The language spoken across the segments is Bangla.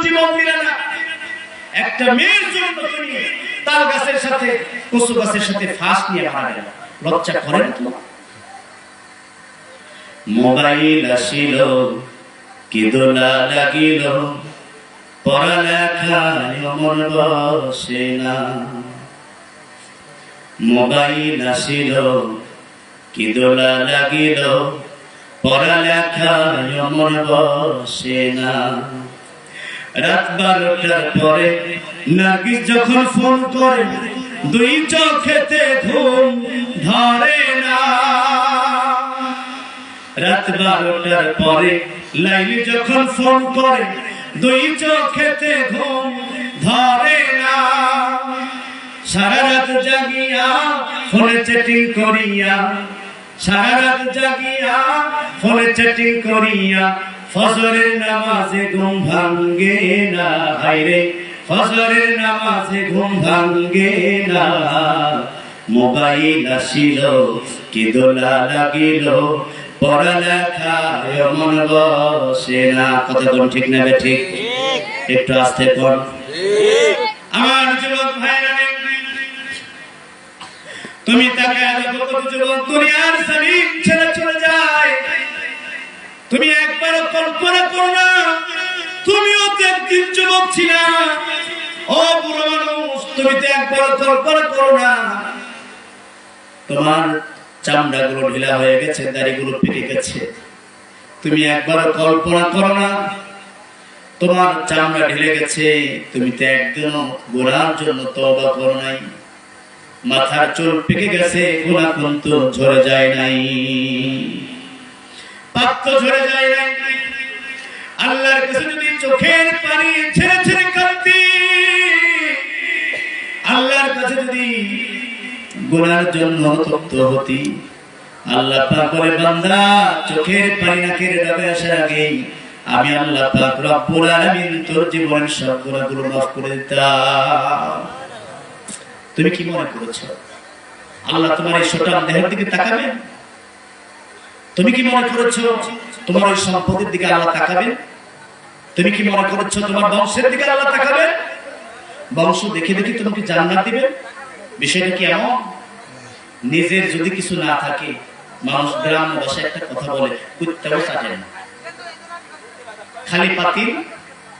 জীবন দিলে না। একটা মেয়ের জন্য তুমি তাল গাছের সাথে কচু গাছের সাথে ফাঁস নিয়ে মারা গেল, লজ্জা করে না তোমার? মোবাইল আসিল কি দোলা লাগিল, পড়ালেখায় মন বসে না। মোবাইল আসিল কি দোলা লাগিল, পড়ালেখায় মন বসে না। রাত 12টার পরে নার্গিস যখন ফোন করে, দুই চোখেতে ঘুম ধরে না। রাত 12টার পরে লাইলি যখন ফোন করে, দুই চোখেতে ঘুম ধরে না। সারা রাত জাগিয়া ফোনে চ্যাটিং করিয়া, সারা রাত জাগিয়া ফোনে চ্যাটিং করিয়া, ফজরের নামাজে ঘুম ভাঙ্গে না। হায়রে ফজরের নামাজে ঘুম ভাঙ্গে না। মোবাইল আসিল কি দোলা লাগিল, পড়ালেখায় মন বসে না। কথা কোন ঠিক না ঠিক? একটু আস্তে কোন। আমার যুবক ভাইরা, তুমি তাকে দেখো কত যুবক দুনিয়ার জমিন ছেড়ে চলে যায়। তুমি একবার কল্পনা করো না, তুমিও তো একদিন যুবক ছিলা। ও বুড়ো মানুষ, তুমি তো একবার কল্পনা করো না, তোমার চামড়াগুলো ঢিলা হয়ে গেছে, দাড়িগুলো পেকে গেছে। তুমি একবার কল্পনা করো না, তোমার চামড়া ঢিলে গেছে, তুমি তো একদিনও গুনার জন্য তওবা করো নাই। মাথার চুল পেকে গেছে, গুনাহ কিন্তু ঝরে যায় নাই, পাপ তো ঝরে যায় নাই। আল্লাহর কাছে যদি চোখের পানি ছেড়ে ছেড়ে কাঁদতি, আল্লাহর কাছে যদি গুনার জন্য তপ্ত হতি, আল্লাহ পাক বলে, বান্দা চোখের পানি নাকের ডবে আসার আগেই আমি আল্লাহ পাক রব্বুল আলামিন তোর জীবনের সব গুনাহগুলো মাফ করে দিতাম। তুমি কি মনে করেছো আল্লাহ তোমার এই ছোট দেহের দিকে তাকাবেন? তুমি কি মনে করেছো তোমার ওই সম্পদের দিকে আল্লাহ তাকাবেন? তুমি কি মনে করেছো তোমার বংশের দিকে আল্লাহ তাকাবেন? বংশ দেখে দেখে তোমাকে জান্নাত দিবেন? বিষয়টা কি এমন? নিজের যদি কিছু না থাকে, মানুষ গ্রাম ভাষায় একটা কথা বলে, কুত্তাও চাটে না, খালি পাতিল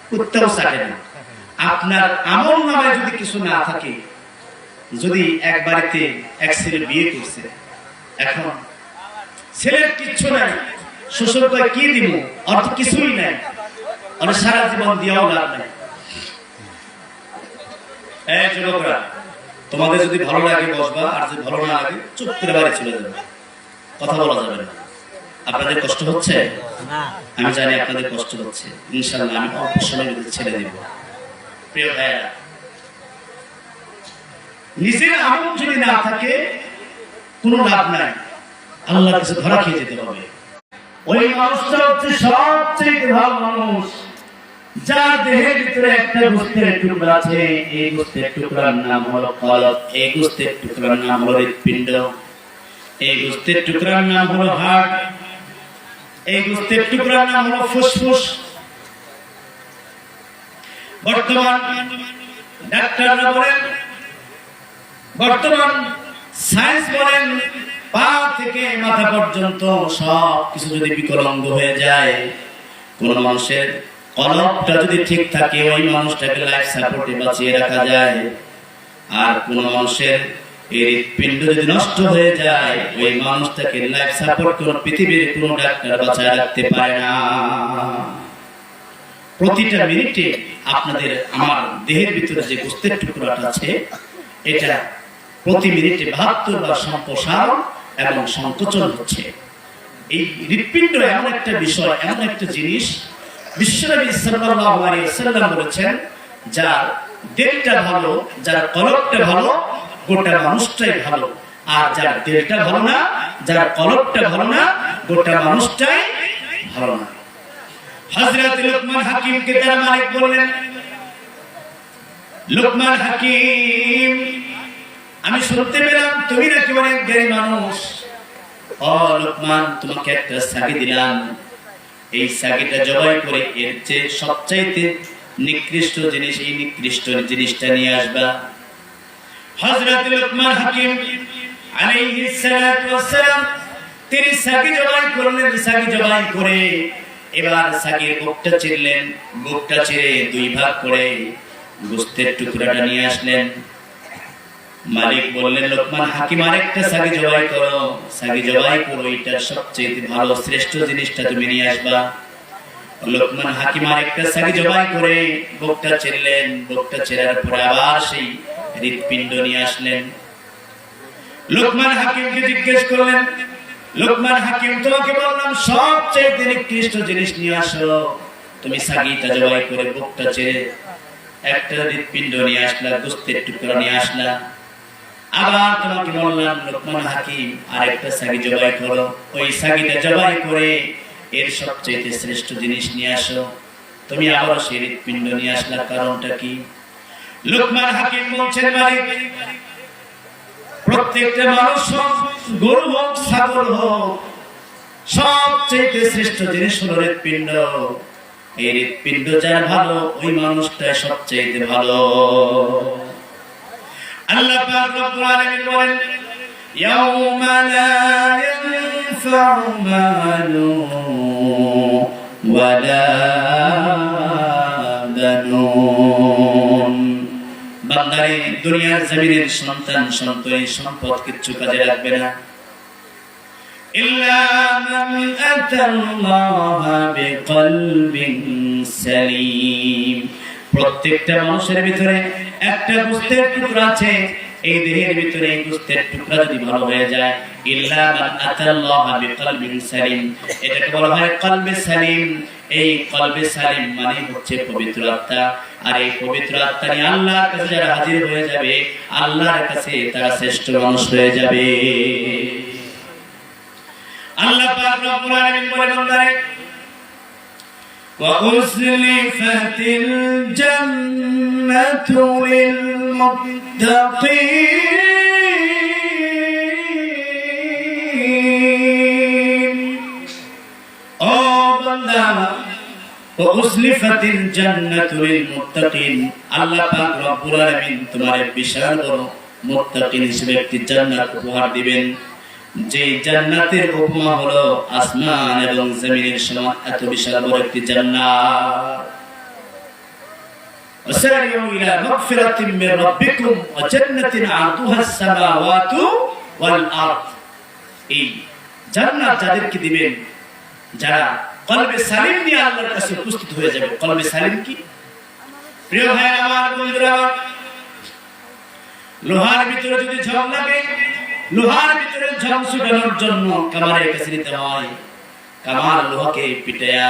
কুত্তাও চাটে না। আপনার আমল নামায় যদি কিছু না থাকে, যদি এক বাড়িতে এক ছেলে বিয়ে করছে, এখন ছেলের কিচ্ছু নাই, শ্বশুর কয় কি দিব, অর্থ কিছুই নাই, অনেক সারা জীবন দিয়েও লাভ নাই। এই যুবকরা, তোমাদের যদি ভালো লাগে বসবা, আর যদি ভালো না লাগে চুপ করে বাড়ি চলে যাবে, কথা বলা যাবে না। আপনাদের কষ্ট হচ্ছে? আমি জানি আপনাদের কষ্ট হচ্ছে, ইনশাআল্লাহ আমি অল্প সময়ের মধ্যে ছেড়ে দিব। প্রিয় ভাইরা, নিজের আমল যদি না থাকে কোনো লাভ নাই, আল্লাহর কাছে ধরা খেয়ে যেতে হবে। ওই মানুষটা হচ্ছে সবচেয়ে ভালো মানুষ, যার দেহের ভিতরে একটা গোস্তের টুকরা আছে। এই গোস্তের টুকরার নাম হলো কলব, এই গোস্তের টুকরার নাম হলো হৃৎপিণ্ড, এই গোস্তের টুকরার নাম হলো হার্ট, এই গোস্তের টুকরার নাম হলো ফুসফুস। বর্তমান ডাক্তাররা বলেন, বর্তমান সায়েন্স বলেন, পা থেকে মাথা পর্যন্ত সব কিছু যদি বিকলাঙ্গ হয়ে যায়, কোন মানুষের কলবটা যদি ঠিক থাকে, ওই মানুষটাকে লাইফ সাপোর্টে বাঁচিয়ে রাখা যায়। আর কোন মানুষের হৃৎপিণ্ড যদি নষ্ট হয়ে যায়, ওই মানুষটাকে লাইফ সাপোর্ট করে পৃথিবীর কোন ডাক্তার বাঁচিয়ে রাখতে পারে না। প্রতিটা মিনিটে আপনাদের আমার দেহের ভিতরে যে গোস্তের টুকরাটা আছে, এটা প্রতি মিনিটে 72 বার সম্প্রসারণ এবং সংকোচন হচ্ছে। এই হৃৎপিণ্ড এমন একটা বিষয়, এমন একটা জিনিস, বিশ্বনবী সাল্লাল্লাহু আলাইহি ওয়াসাল্লাম বলেছেন, যার দিলটা ভালো, যার কলবটা ভালো, গোটা মানুষটাই ভালো। আর যার দিলটা ভালো না, যার কলবটা ভালো না, গোটা মানুষটাই ভালো না। হযরত লুকমান হাকিমকে তার মালিক বললেন, লুকমান হাকিম, আমি শুনতে পেলাম তুমি নাকি অনেক জ্ঞানী মানুষ। ও লুকমান, তোমাকে একটা সাগি দিলাম, এই সাগিটা জবাই করে এর চেয়ে সবচাইতে নিকৃষ্ট জিনিস, এই নিকৃষ্ট জিনিসটা নিয়ে আসবা। হযরত লুকমান হাকিম আলাইহিস সালাতু ওয়াস সালাম তিনি ছাগি জবাই করলেন। ছাগি জবাই করে এবার ছাগির বুকটা চিরলেন। বুকটা চিরে দুই ভাগ করে গোশতের টুকরাটা নিয়ে আসলেন। মালিক বললেন, লোকমান হাকিম আরেকটা ছাগি জবাই করো। ছাগি জবাই করো, এটা সবচেয়ে ভালো শ্রেষ্ঠ জিনিসটা তুমি নিয়ে আসবা। লোকমান হাকিম আরেকটা ছাগি জবাই করে বুকটা চিরলেন। বুকটা চেরার পরে আবার সেই হৃৎপিণ্ড নিয়ে আসলেন। লোকমান হাকিমকে জিজ্ঞেস করলেন, লোকমান হাকিম তোমাকে বললাম সবচেয়ে নিকৃষ্ট জিনিস নিয়ে আসো, তুমি ছাগিটা জবাই করে বুকটা চেরে একটা হৃৎপিণ্ড নিয়ে আসলা, গোশতের টুকরা নিয়ে আসলা। আবার তোমাকে বললাম লোকমান হাকিম আরেকটা ছাগি জবাই করো, ওই ছাগিটা জবাই করে এর সবচেয়ে শ্রেষ্ঠ জিনিস নিয়ে আসো, তুমি আবার সেই হৃৎপিণ্ড নিয়ে আসলা, কারণটা কি? লোকমান হাকিম বলছেন, মালিক প্রত্যেকটা মানুষ হোক, গরু হোক, ছাগল হোক, সবচেয়ে শ্রেষ্ঠ জিনিস হলো হৃৎপিণ্ড। এই হৃৎপিণ্ড যার ভালো, ওই মানুষটা সবচেয়ে ভালো। আল্লাহ পাক রব্বুল আলামিন বলেন, ইয়াউমা লা ইয়ানফাউ মালুন ওয়ালা বানুন। বান্দারে দুনিয়ার জমিনের সন্তান সন্ততি সম্পদ কিচ্ছু কাজে লাগবে না। ইল্লা মান আতাল্লাহা বিকলবিন সালিম। প্রত্যেকটা মানুষের ভিতরে একটা গোশতের টুকরা আছে, এই দেহের ভিতরে এই গোশতের টুকরা যদি ভালো হয়ে যায়, ইল্লা মান আতাল্লাহা বিকলবিন সালিম, এটাকে বলা হয় কলবে সালিম। এই কলবে সালিম মানে হচ্ছে পবিত্র আত্মা। আর এই পবিত্র আত্মা নিয়ে আল্লাহর কাছে যারা হাজির হয়ে যাবে, আল্লাহর কাছে তারা শ্রেষ্ঠ মানুষ হয়ে যাবে। আল্লাহ পাক রব্বুল আলামিন বলেন, বান্দারে وَأُزْلِفَتِ الْجَنَّةُ لِلْمُتَّقِينَ। ও বান্দা, وَأُزْلِفَتِ الْجَنَّةُ لِلْمُتَّقِينَ, আল্লাহ পাক রব্বুল আলামিন তোমার বিশাল বড় মুত্তাকিন হিসেবে একটি জান্নাত উপহার দিবেন। যে জান্নাতের উপমা হলো আসমান এবং জমিনের সমান এত বিশাল বড় একটি জান্নাত। ওয়াসারিউ ইলা মাগফিরাতিন মির রাব্বিকুম ওয়া জান্নাতিন আরদুহা আস-সামাওয়াতু ওয়াল আরদ। এই জান্নাত যাদেরকে দিবেন যারা কলবে সালিম নিয়ে আল্লাহর কাছে উপস্থিত হয়ে যাবে। কলবে সালিম কি? প্রিয় ভাই আমার, বন্ধুরা, লোহার ভিতরে যদি ঝং লাগে, লোহার ভিতরে ঝং ছুটানোর জন্য কামারের কাছে নিতে হয়। কামার লোহাকে পিটায়া,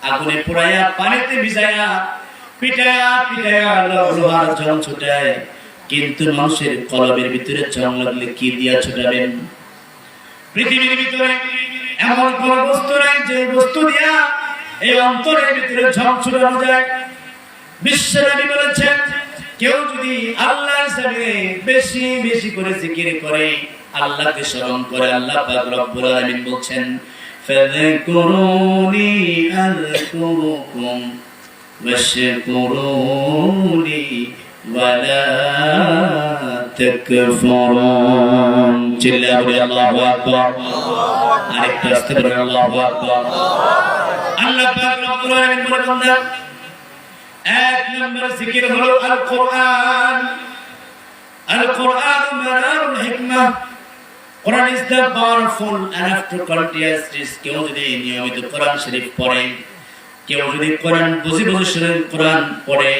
আগুনে পোড়ায়া, পানিতে ভিজায়া, পিটায়া পিটায়া লোহার ঝং ছুটায়। কিন্তু মানুষের কলবের ভিতরে ঝং লাগলে কি দিয়া ছুটাবেন? পৃথিবীর ভিতরে এমন কোন বস্তু নাই যে বস্তু দিয়া এই অন্তরের ভিতরে ঝং ছুটানো যায়। বিশ্বনবী বলেছেন, কেউ যদি আল্লাহর সামনে বেশি বেশি করে জিকির করে, আল্লাহকে স্মরণ করে, আল্লাহ পাক রব্বুল আলামিন বলছেন, ফাযকুরুনি আযকুরুকুম ওয়াশকুরুনি ওয়ালা তাকফুরুন। চিল্লায়া বলি আল্লাহু আকবার। আরেকটা আস্তে বলি আল্লাহু আকবার। আল্লাহ পাক রব্বুল আলামিন বলেন, এক নম্বর জিকির হলো আল কোরআন। আল কোরআন মানারুল Hikmah. Quran is the powerful and after continuous. কেউ যদি নিয়মিত কোরআন শরীফ পড়ে, কেউ যদি কোরআন বুঝে বুঝে কোরআন পড়ে,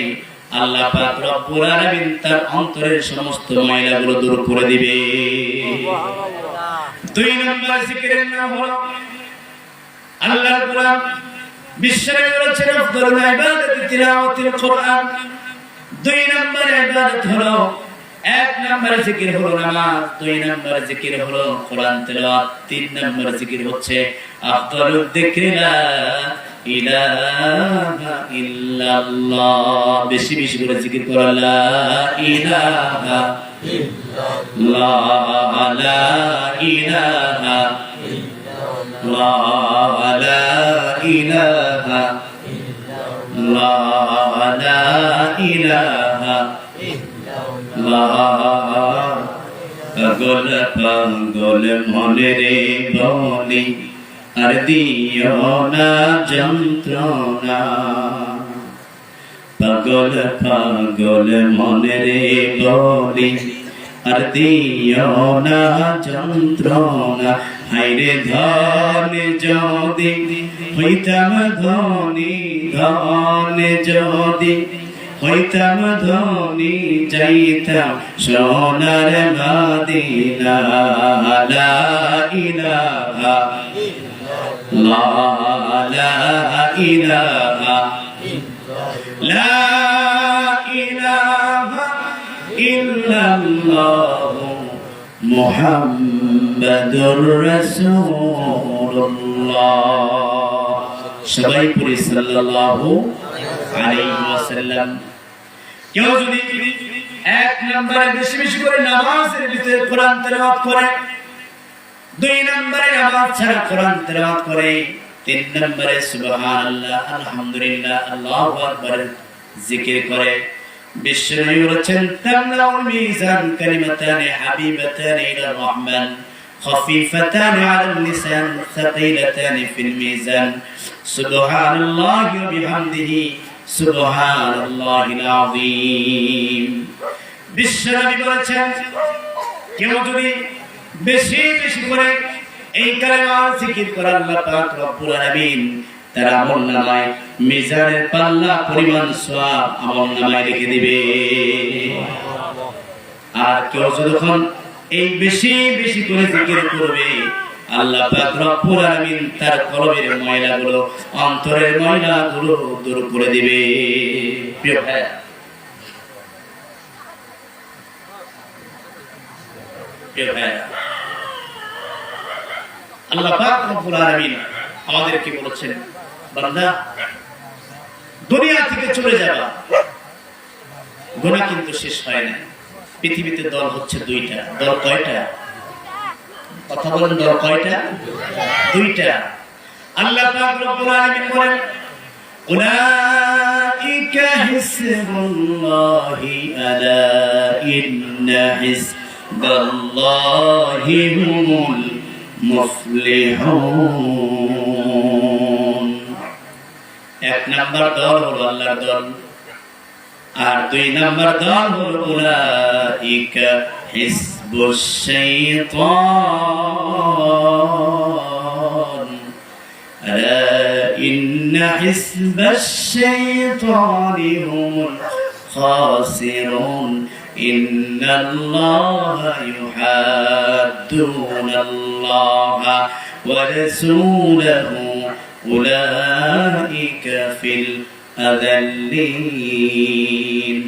আল্লাহ পাক রব্বুল আলামিন তার অন্তরের সমস্ত ময়লাগুলো দূর করে দিবে। দুই নম্বর জিকিরের নাম হলো আল্লাহর কোরআন। বিশ্বনবী বলেছেন, আফদালুল ইবাদাতি তিলাওয়াতুল কোরআন। দুই নম্বর ইবাদত হলো, এক নম্বর জিকির হলো নামাজ, দুই নম্বর জিকির হলো কোরআন তেলাওয়াত, তিন নম্বর জিকির হচ্ছে আফদালুদ যিকরি লা ইলাহা ইল্লাল্লাহ। বেশি বেশি করে জিকির করো, লা ইলাহা ইল্লাল্লাহ, লা ইলাহা ইল্লাল্লাহ, লা ইলাহা লা ইলাহা ইল্লাল্লাহ। পাগল পাগল মনে রে বলি আর দিও না যন্ত্রণা, পাগল পাগল মনে রে বলি আর দিও না যন্ত্রণা। হাইরে ধন যদি হইতাম ধনী, ধন যদি হইতাম ধনী, যাইতাম সোনার মদিনা। লা ইলাহা ইল্লাল্লাহ, লা ইলাহা লা ইলাহা ইল্লাল্লাহ মুহাম্মাদুর রাসূলুল্লাহ। সবাই পড়ি সাল্লাল্লাহু আলাইহি ওয়াসাল্লাম। কেউ যদি এক নম্বরে বেশি বেশি করে নামাজের ভিতরে কোরআন তেলাওয়াত করে, দুই নম্বরে নামাজ ছাড়া কোরআন তেলাওয়াত করে, তিন নম্বরে সুবহানাল্লাহ, আলহামদুলিল্লাহ, আল্লাহু আকবার জিকির করে, বিশ্বনবী বলেছেন তামলাউল মিজান কালিমাতানি হাবিবাতানি ইলার রহমান খাফিফাতানি আলাল লিসান সাকিলাতানি ফিল মিজান সুবহানাল্লাহি ওয়া বিহামদিহি সুবহানাল্লাহিল আযীম। বিশ্বনবী বলেছেন কেউ যদি বেশি বেশি করে এই কালেমা জিকির করে আল্লাহ পাক রব্বুল আলামিন তার আমলনামায় মিজানের পাল্লা পরিমাণ সওয়াব আমলনামায় লিখে দিবে। আর কেউ যখন এই বেশি বেশি করে জিকির করবে আল্লাহ পাক রব্বুল আলামিন তার কলবের ময়লাগুলো, অন্তরের ময়লাগুলো দূর করে দিবে। প্রিয় ভাই, প্রিয় ভাই, আল্লাহ পাক রব্বুল আলামিন আমাদেরকে বলেছেন বান্দা দুনিয়া থেকে চলে যাবা, গুনাহ কিন্তু শেষ হয় না। পৃথিবীতে দল হচ্ছে দুইটা। দল কয়টা? কথা বলেন, দল কয়টা? দুইটা। আল্লাহ পাক রব্বুল আলামিন বলেন উলাইকা হিজবুল্লাহি আলা ইন্না হিজবাল্লাহি হুমুল মুফলিহুন। এক নাম্বার দল হলো আল্লাহর দল, আর দুই নাম্বার দল হলো উলাইকা হিজবুশ শাইতান আলা ইন্না হিজবাশ শাইতানি হুমুল খাসিরুন ইন্নাল্লাহা ইউহাদ্দুনাল্লাহা ওয়া রাসূলাহু উলাইকা ফিল আযাল্লিন।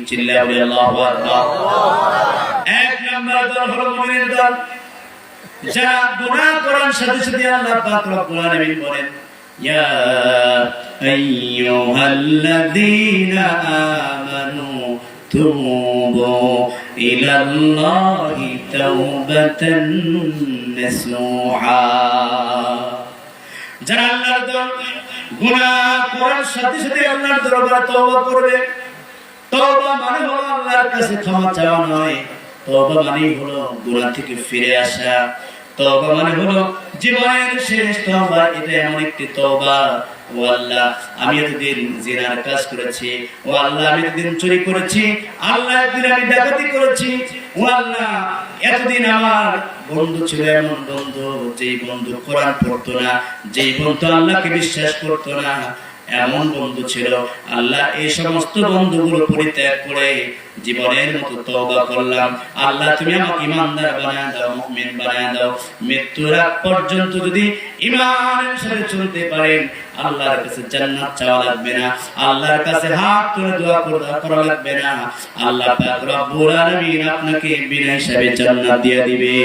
চিল্লায়া বলি আল্লাহু আকবার। এক নাম্বার দল হলো মুমিনের দল, যারা গুনাহ করার সাথে সাথে আল্লাহ পাক রব্বুল আলামিন বলেন ইয়া আইয়ুহাল্লাযীনা আমানু তুবু ইলাল্লাহি তাওবাতান নাসুহা। যারা আল্লাহর দল গুনাহ করার সাথে সাথে আল্লাহর দরবারে তওবা করবে। তওবা মানে হলো আল্লাহর কাছে ক্ষমা চাওয়া নয়, তওবা মানে হলো গুনাহ থেকে ফিরে আসা। তওবা মানে হলো জীবনের শেষ তওবা। এটা এমন একটি তওবা, ও আল্লাহ আমি এতদিন জিনার কাজ করেছি, ও আল্লাহ আমি এতদিন চুরি করেছি, আল্লাহ এতদিন আমি ডাকাতি করেছি, ও আল্লাহ এতদিন আমার বন্ধু ছিল এমন বন্ধু যেই বন্ধু কোরআন পড়তো না, যেই বন্ধু আল্লাহকে বিশ্বাস করতো না, এমন বন্ধু ছিল। আল্লাহ এই সমস্ত বন্ধুগুলো পরিত্যাগ করে জীবনের মতো তওবা করলাম। আল্লাহ তুমি আমাকে ঈমানদার বানায় দাও, মুমিন বানায় দাও। মৃত্যুর আগ পর্যন্ত যদি ঈমানের সাথে চলতে পারেন আল্লাহর কাছে জান্নাত চাওয়া লাগবে না, আল্লাহর কাছে হাত তুলে দোয়া করা লাগবে না। আল্লাহ পাক রব্বুল আলামিন আপনাকে বিনা হিসাবে জান্নাত দিয়ে দিবে।